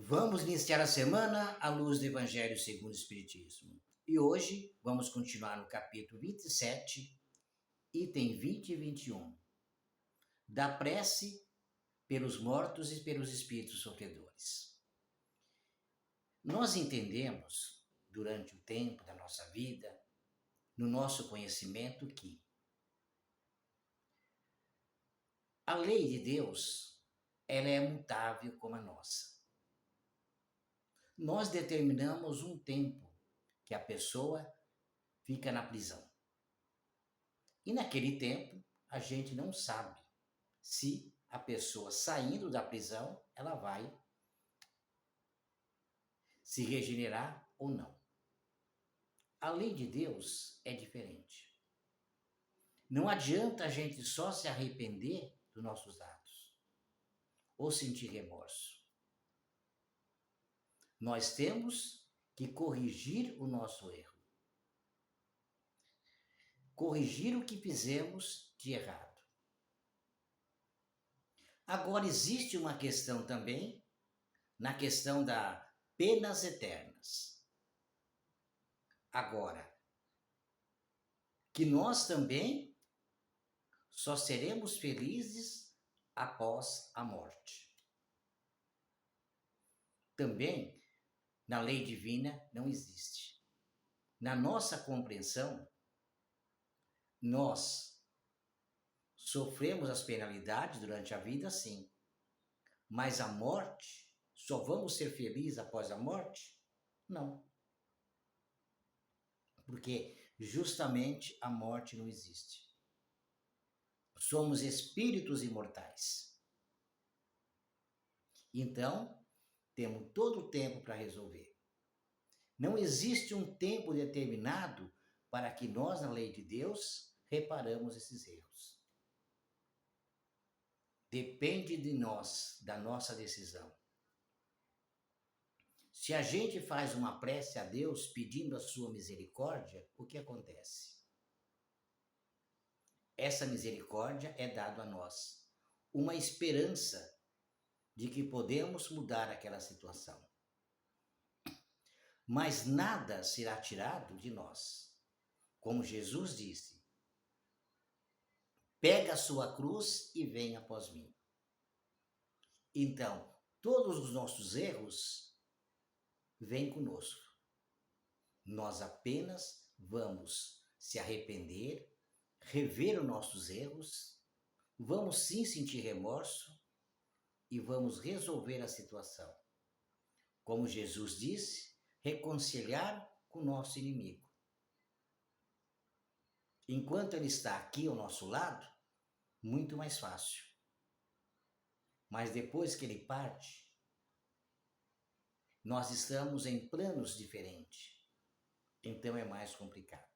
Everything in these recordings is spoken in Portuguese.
Vamos iniciar a semana à luz do Evangelho segundo o Espiritismo. E hoje vamos continuar no capítulo 27, item 20 e 21, da prece pelos mortos e pelos espíritos sofredores. Nós entendemos, durante o tempo da nossa vida, no nosso conhecimento, que a lei de Deus, ela é mutável como a nossa. Nós determinamos um tempo que a pessoa fica na prisão. E naquele tempo, a gente não sabe se a pessoa saindo da prisão, ela vai se regenerar ou não. A lei de Deus é diferente. Não adianta a gente só se arrepender dos nossos atos ou sentir remorso. Nós temos que corrigir o nosso erro. Corrigir o que fizemos de errado. Agora, existe uma questão também, na questão das penas eternas. Agora, que nós também só seremos felizes após a morte. Também, na lei divina, não existe. Na nossa compreensão, nós sofremos as penalidades durante a vida, sim. Mas a morte, só vamos ser felizes após a morte? Não. Porque justamente a morte não existe. Somos espíritos imortais. Então, temos todo o tempo para resolver. Não existe um tempo determinado para que nós, na lei de Deus, reparamos esses erros. Depende de nós, da nossa decisão. Se a gente faz uma prece a Deus pedindo a sua misericórdia, o que acontece? Essa misericórdia é dada a nós, uma esperança de que podemos mudar aquela situação. Mas nada será tirado de nós. Como Jesus disse, pega a sua cruz e vem após mim. Então, todos os nossos erros vêm conosco. Nós apenas vamos se arrepender, rever os nossos erros, vamos sim sentir remorso e vamos resolver a situação. Como Jesus disse, reconciliar com o nosso inimigo. Enquanto ele está aqui ao nosso lado, muito mais fácil. Mas depois que ele parte, nós estamos em planos diferentes. Então é mais complicado.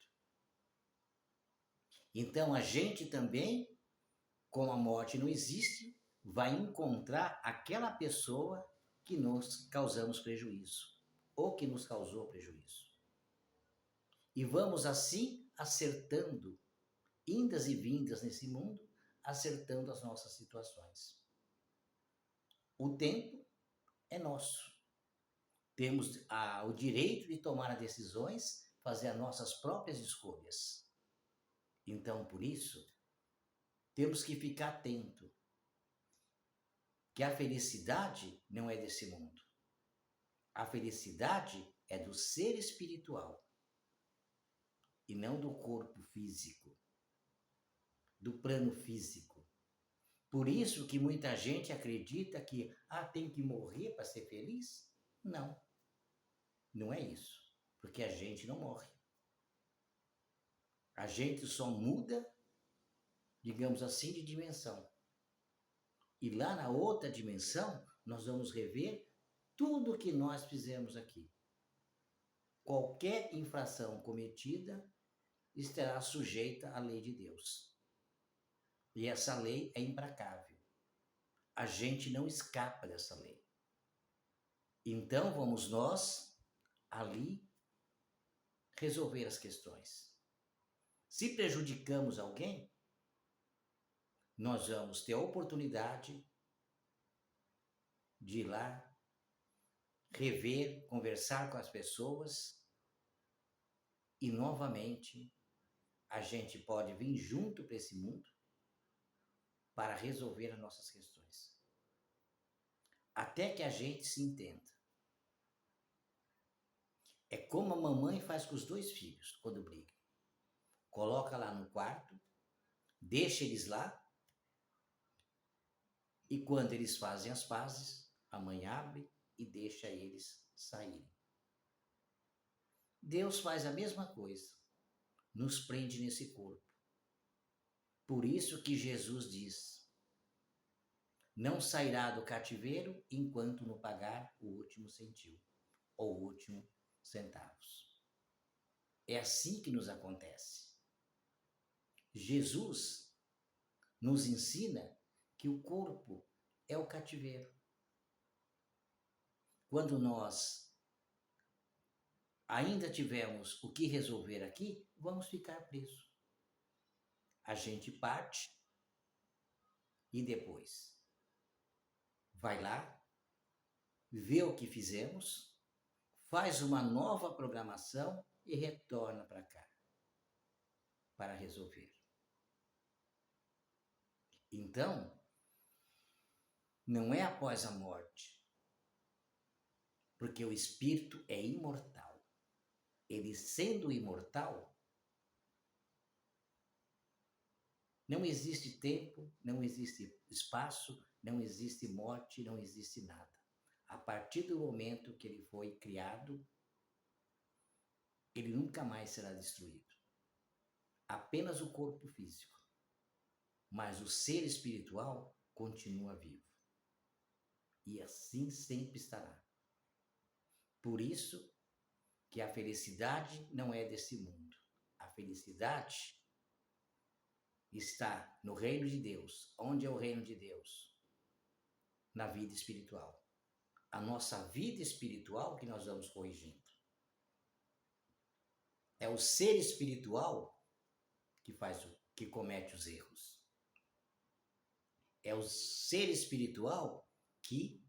Então a gente também, como a morte não existe, vai encontrar aquela pessoa que nós causamos prejuízo, ou que nos causou prejuízo. E vamos assim acertando, indas e vindas nesse mundo, acertando as nossas situações. O tempo é nosso. Temos o direito de tomar as decisões, fazer as nossas próprias escolhas. Então, por isso, temos que ficar atento que a felicidade não é desse mundo. A felicidade é do ser espiritual e não do corpo físico, do plano físico. Por isso que muita gente acredita que tem que morrer para ser feliz. Não, não é isso, porque a gente não morre. A gente só muda, digamos assim, de dimensão. E lá na outra dimensão, nós vamos rever tudo que nós fizemos aqui. Qualquer infração cometida estará sujeita à lei de Deus. E essa lei é implacável. A gente não escapa dessa lei. Então vamos nós ali resolver as questões. Se prejudicamos alguém, nós vamos ter a oportunidade de ir lá rever, conversar com as pessoas e novamente a gente pode vir junto para esse mundo para resolver as nossas questões. Até que a gente se entenda. É como a mamãe faz com os 2 filhos quando brigam. Coloca lá no quarto, deixa eles lá, e quando eles fazem as pazes, a mãe abre e deixa eles saírem. Deus faz a mesma coisa, nos prende nesse corpo. Por isso que Jesus diz: não sairá do cativeiro enquanto não pagar o último centil, ou o último centavos. É assim que nos acontece. Jesus nos ensina que o corpo é o cativeiro. Quando nós ainda tivermos o que resolver aqui, vamos ficar presos. A gente parte e depois vai lá, vê o que fizemos, faz uma nova programação e retorna para cá para resolver. Então, não é após a morte, porque o espírito é imortal. Ele sendo imortal, não existe tempo, não existe espaço, não existe morte, não existe nada. A partir do momento que ele foi criado, ele nunca mais será destruído. Apenas o corpo físico. Mas o ser espiritual continua vivo. E assim sempre estará. Por isso que a felicidade não é desse mundo. A felicidade está no reino de Deus. Onde é o reino de Deus? Na vida espiritual. A nossa vida espiritual que nós vamos corrigindo. É o ser espiritual que comete os erros. É o ser espiritual que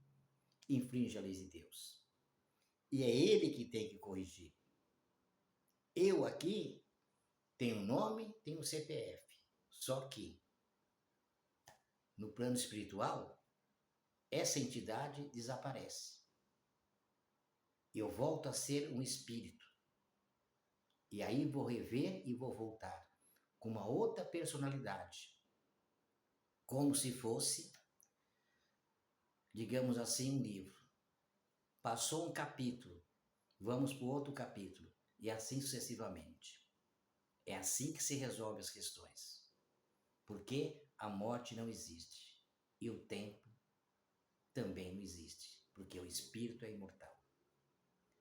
infringe a lei de Deus. E é ele que tem que corrigir. Eu aqui tenho nome, tenho CPF. Só que no plano espiritual, essa entidade desaparece. Eu volto a ser um espírito. E aí vou rever e vou voltar com uma outra personalidade. Como se fosse, digamos assim, um livro. Passou um capítulo, vamos para o outro capítulo. E assim sucessivamente. É assim que se resolve as questões. Porque a morte não existe. E o tempo também não existe. Porque o espírito é imortal.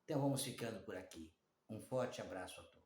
Então vamos ficando por aqui. Um forte abraço a todos.